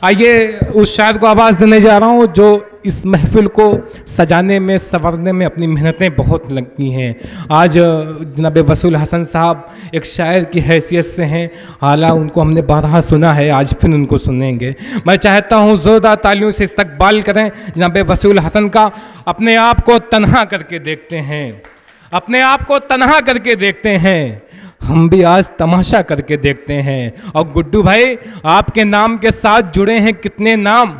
आइए उस शायर को आवाज़ देने जा रहा हूँ जो इस महफिल को सजाने में संवरने में अपनी मेहनतें बहुत लगी हैं। आज जनाब वसूल हसन साहब एक शायर की हैसियत से हैं, हालांकि उनको हमने बारहा सुना है, आज फिर उनको सुनेंगे। मैं चाहता हूँ ज़ोरदार तालियों से इस्तकबाल करें जनाब वसूल हसन का। अपने आप को तन्हा करके देखते हैं, अपने आप को तन्हा करके देखते हैं, हम भी आज तमाशा करके देखते हैं। और गुड्डू भाई, आपके नाम के साथ जुड़े हैं कितने नाम,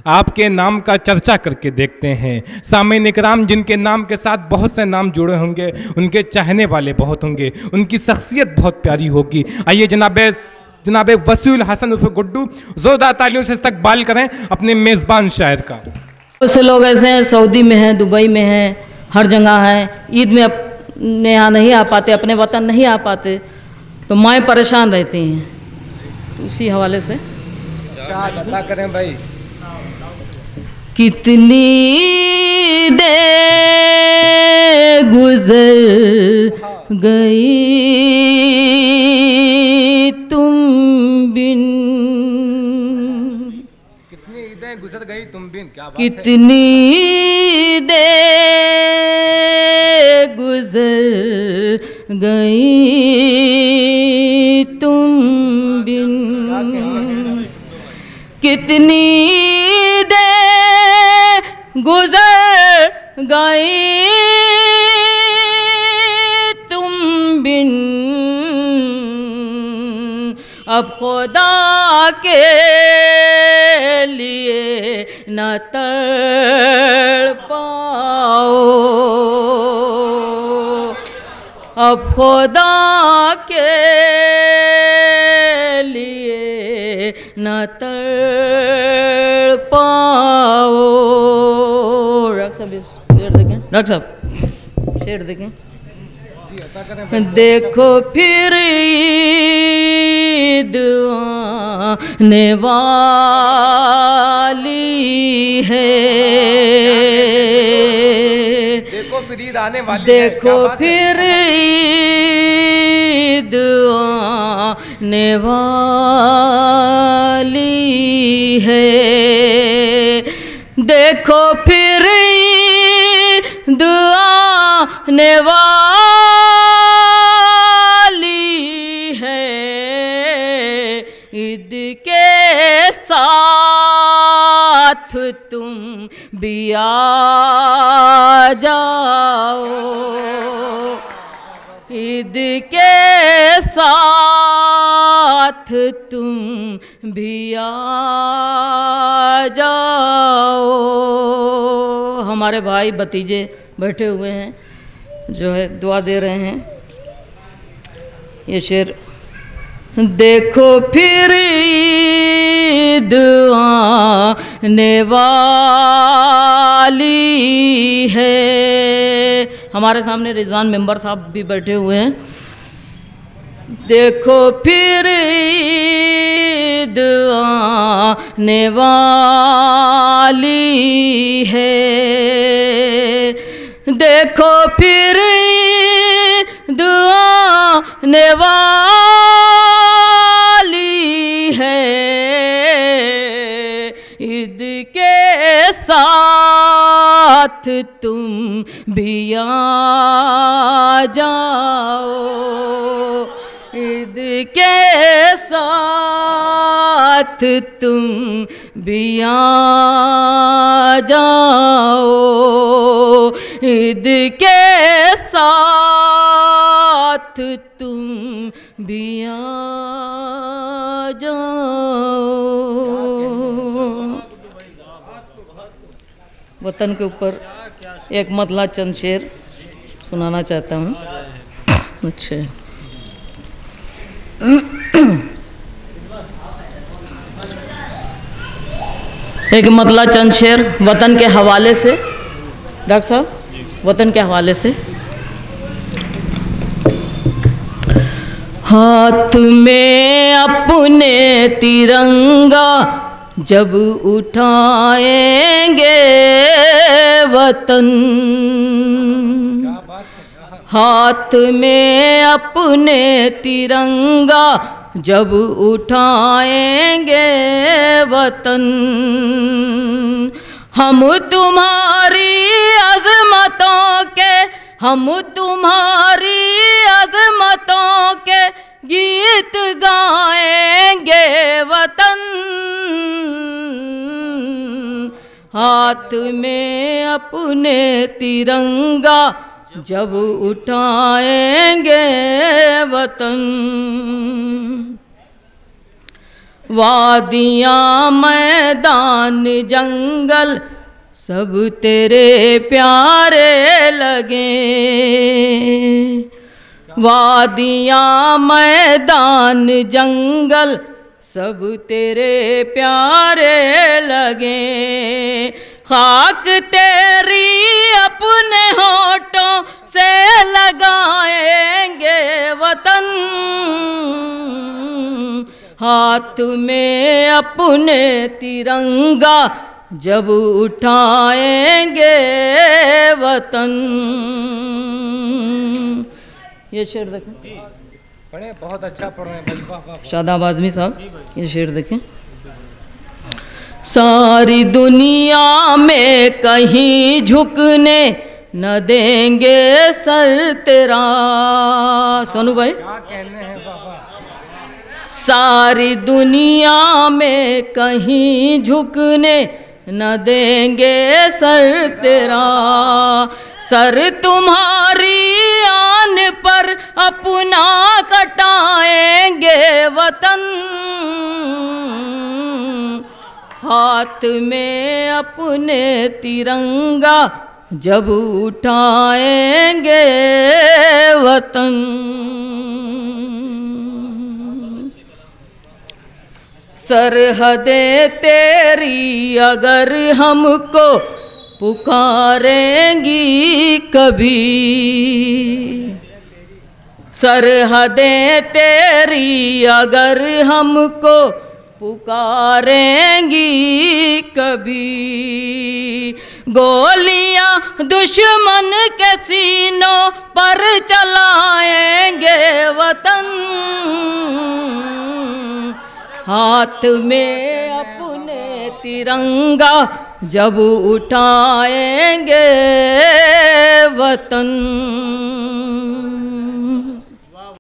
आपके नाम का चर्चा करके देखते हैं। सामीन इकराम, जिनके नाम के साथ बहुत से नाम जुड़े होंगे, उनके चाहने वाले बहुत होंगे, उनकी शख्सियत बहुत प्यारी होगी। आइए जनाब वसूल हसन उर्फ गुड्डू, जोरदार तालियों से इस्तकबाल करें अपने मेज़बान शायर का। बहुत से लोग ऐसे हैं, सऊदी में हैं, दुबई में हैं, हर जगह हैं, ईद में अपने यहाँ नहीं आ पाते, अपने वतन नहीं आ पाते, तो माएँ परेशान रहती हैं। तो उसी हवाले से अदा करें भाई। कितनी देर गुजर गई तुम बिन, कितनी ईदें गुजर गई तुम बिन, क्या बात है। कितनी देर गुजर गई तुम बिन, कितनी देर गुजर गई तुम बिन, अब खुदा के लिए न तड़पाओ, अब खुदा के लिए न तड़पाओ। डॉक्टर साहब शेर देखें, डॉक्टर साहब शेर देखें। देखो फिर ईद आने वाली है, देखो फिर ईद आने वाली है, देखो फिर ईद आने वाली है, देखो फिर ईद आने वाली है, ईद के साथ तुम भी आ जाओ, ईद के साथ तुम भी आ जाओ। हमारे भाई भतीजे बैठे हुए हैं जो है दुआ दे रहे हैं। ये शेर, देखो फिर ईद आने वाली है। हमारे सामने रिजवान मेंबर साहब भी बैठे हुए हैं। देखो फिर ईद आने वाली है, देखो फिर ईद आने वाली है, ईद के साथ तुम भी आ जाओ, ईद के साथ तुम भी आ जाओ, ईद के साथ तुम भी आ जाओ। वतन के ऊपर एक मतला चंद शेर सुनाना चाहता हूँ। अच्छा, एक मतला चंद शेर वतन के हवाले से। डॉक्टर साहब, वतन के हवाले से। हाथ में अपने तिरंगा जब उठाएंगे वतन, हाथ में अपने तिरंगा जब उठाएंगे वतन। हम तुम्हारी अज़मतों के, हम तुम्हारी अज़मतों के गीत गाएंगे वतन। हाथ में अपने तिरंगा जब उठाएंगे वतन। वादियाँ मैदान जंगल सब तेरे प्यारे लगे। वादियाँ मैदान जंगल सब तेरे प्यारे लगे। खाक तेरी अपने होठों से लगाएंगे वतन। हाथ में अपने तिरंगा जब उठाएंगे वतन। ये शेर देखें, पढ़े, बहुत अच्छा पढ़ रहे हैं भाई, वाह वाह। शादाब आज़मी साहब, ये शेर देखें। सारी दुनिया में कहीं झुकने न देंगे सर तेरा। सोनू भाई, क्या कहने हैं, वाह वाह। सारी दुनिया में कहीं झुकने न देंगे सर तेरा। सर तुम्हारी आन पर अपना कटाएंगे वतन। हाथ में अपने तिरंगा जब उठाएंगे वतन। सरहदें तेरी अगर हमको पुकारेंगी कभी। सरहदें तेरी अगर हमको पुकारेंगी कभी। गोलियां दुश्मन के सीनों पर चलाएंगे वतन। हाथ में अपने तिरंगा जब उठाएंगे वतन।